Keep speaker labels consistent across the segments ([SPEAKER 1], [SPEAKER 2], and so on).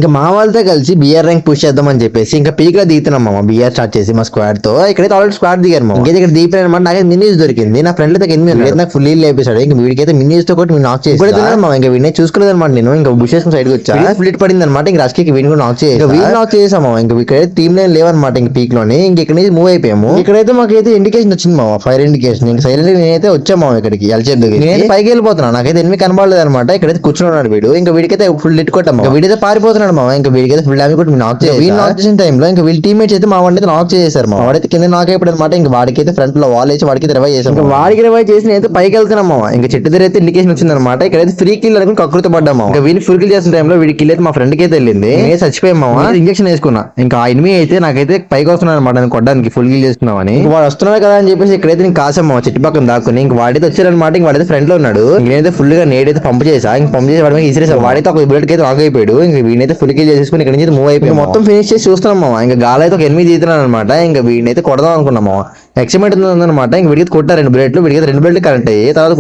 [SPEAKER 1] ఇంకా మా వాళ్ళతో కలిసి బిఆర్ ర్యాంక్ పుష్ చేద్దామని చెప్పేసి ఇంకా పీక్ లో దిగుతున్నాం మామ. బిఆర్ స్టార్ట్ చేసి మా స్క్వాడ్ తో ఇక్కడైతే ఆల్రెడీ స్క్వాడ్ దిగారు మామ. ఇంకైతే ఇక్కడ దిగిపోయిన అనమాట. నాకైతే మినీస్ దొరికింది. నా ఫ్రెండ్ అయితే నాకు ఫుల్ లేపేశాడు. ఇంకా వీడికైతే మినీస్ తో కూడా నాక్ చేసి మామ. ఇంకా వీడిని చూసుకోలేదు అనమాట. నేను ఇంకా బుషెస్ సైడ్ వచ్చా ఫుల్ పడింది అనమాట. ఇంకా రాజకీయ వీడిని కూడా నాక్ చేసి వీడిని నాక్ చేసాము. ఇంకా ఇక్కడ టీమ్ లైన్ లేవన్నమాట. ఇంక పీక్ లోనే ఇంక ఇక్కడ నుంచి మూవ్ అయిపోయాము. ఇక్కడైతే మాకైతే ఇండికేషన్ వచ్చింది మామ, ఫైర్ ఇండికేషన్. ఇంకా సైలెంట్ నేనైతే వచ్చాము ఇక్కడికి ఎల్చెడ్. నేను పైకి వెళ్ళిపోతున్నా. నాకైతే ఎనిమిది కనబడలేదు అనమాట. ఇక్కడైతే కూర్చున్నాడు వీడు. ఇంకా వీడికైతే ఫుల్ లిట్ కొట్టాము. వీడైతే పారిపోతున్నాడు మామ. ఇంకా వీడికైతే ఫుల్ డామేజ్ కూడా నాక్ చేసి నాక్ చేసిన టైంలో ఇంకా వీళ్ళ టీమ్మేట్స్ అయితే మా వాడిని అయితే నాక్ చేశారు. మా వాడైతే కింద నాక్ అయిపోయాడు అనమాట. ఇంకా వాడికైతే ఫ్రంట్ లో వాల్ వేసి వాడికి రివైవ్ చేశారు. ఇంకా వాడికి రివైవ్ చేసి అయితే పైకి వెళ్తున్నాం మామ. ఇంకా చెట్టు దగ్గర అయితే ఇండికేషన్ వచ్చింది అనమాట. ఇక్కడైతే ఫ్రీ కిల్ అనుకుని కకృత పడ్డాము. ఇంకా వీళ్ళు ఫుల్ కిల్ చేసిన టైంలో వీడి కిల్ అయితే మా ఫ్రెండ్ కి అయితే వెళ్ళింది. నేను చచ్చిపోయాం మామ. ఇంజక్షన్ వేసుకున్నా. ఇంకా ఆ ఎనిమి అయితే నాకైతే పైకి వస్తున్నాడు అనమాట. నేను కొట్టడానికి ఫుల్ కిల్ చేస్తున్నామని. ఇంకా వాడు వస్తున్నాడు కదా అని చెప్పేసి ఇక్కడైతే నేను కాసాము చెట్టు పక్కన దాక్కుని. ఇంక వాడైతే వచ్చారనమాట. ఇంక వాడైతే ఫ్రంట్ లో ఉన్నాడు. నేనైతే ఫుల్ గా నేడైతే పంప్ చేసా. ఇంక పంప్ చేసి వాడి మీద ఇసిరేసా. వాడైతే ఒక బుల్లెట్ అయితే నాక్ అయిపోయాడు. ఇంక వీడైతే ఫుల్ కిల్ చేసుకుని ఇక్కడ నుంచి మూవ్ అయిపోయి మొత్తం ఫినిష్ చేసి చూస్తున్నాం మామ. ఇంకా గాలి అయితే ఒక ఎనిమిది తీస్తున్నాను అనమాట. ఇంకా వీడినైతే కొడదాం అనుకున్నాము. ఎక్స్మెంట్ ఉందన్నమాట. ఇంక వీడికి కొట్టా 2 బుల్లెట్లు. వీడికి 2 బుల్లెట్లు కరెంట్ అయ్యి తర్వాత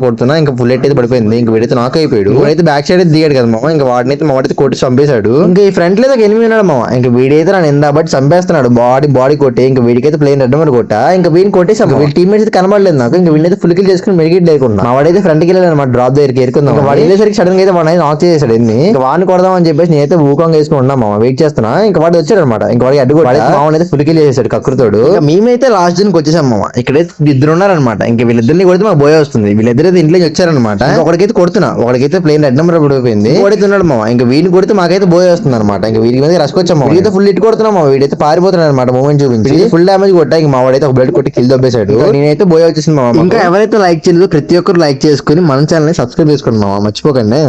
[SPEAKER 1] కొడుతున్నా ఇంకా బుల్లెట్ అయితే పడిపోయింది. ఇంక వీడైతే నాక్ అయిపోయాడు. వీడైతే బ్యాక్ సైడ్ అయితే దిగాడు కదా మామ. ఇంకా వాడినైతే మా వాడైతే కొట్టి చంపేశాడు. ఇంకా ఈ ఫ్రంట్ లో ఒక ఎనిమిది ఉన్నాడు మామ. ఇంకా వీడైతే నన్ను ఎందా బట్టి చంపేస్తున్నాడు. బాడీ కొట్టి ఇంకా వీడికైతే ప్లేన్ రెడ్ మరి కొట్టా. ఇంకా వీడిని కొట్టేసాం. వీడి టీమ్మేట్స్ అయితే కనబడలేదు నాకు. ఇంకా వీడినైతే ఫుల్ కిల్ చేసుకుని మెడికేట్ లేకుండా మా వాడైతే ఫ్రంట్ కి వెళ్ళాలన్నమాట. డ్రాప్ దగ్గరికి ఎరుకుందాం. వాడు వెళ్ళేసరికి సడన్ గా అయితే వాడిని నాక్ చేసేసాడు. ఇంకా వాడిని కొడదాం అని చెప్పేసి నేనైతే ఊకంగా వేసుకుని ఉన్నా మామ. వెయిట్ చేస్తున్నా. ఇంకా వాడు వచ్చాడు అనమాట. ఇంకా వాడికి అడ్డు కూడా అయితే ఫుల్ కిల్ చేసేసాడు కకృతోడు. మేమైతే లాస్ట్ దీనికి వచ్చేసాం మామ. ఇక్కడైతే 2 ఉన్నారనమాట. ఇంకా వీళ్ళిద్దరిని కొడితే మాకు బోయ వస్తుంది. వీళ్ళిద్దరైతే ఇంట్లో వచ్చారనమాట. ఒకడికైతే కొడుతున్నా. ఒకడికైతే ప్లేన్ రెడ్ నెంబర్ పడిపోయింది. వాడైతే ఉన్నాడు మామ. ఇంకా వీడిని కొడితే మాకైతే బోయ వస్తుంది అనమాట. ఇంకా వీడి మీద రసుకొచ్చాము. వీడైతే ఫుల్ ఇట్ కొడుతున్నాం. వీడైతే పారిపోతున్నాడు అనమాట. మూమెంట్ చూపించి ఫుల్ డామేజ్ కొట్టా. ఇంకా మా వాడైతే ఒక బ్లడ్ కొట్టి కిల్ దొబ్బేశాడు. నేనైతే బోయ వచ్చేసింది మామ. ఇంకా ఎవరైతే లైక్ చేయలేదు ప్రతి ఒక్కరు లైక్ చేసుకుని మన ఛానల్ ని సబ్స్క్రైబ్ చేసుకోండి మామ, మర్చిపోకండి.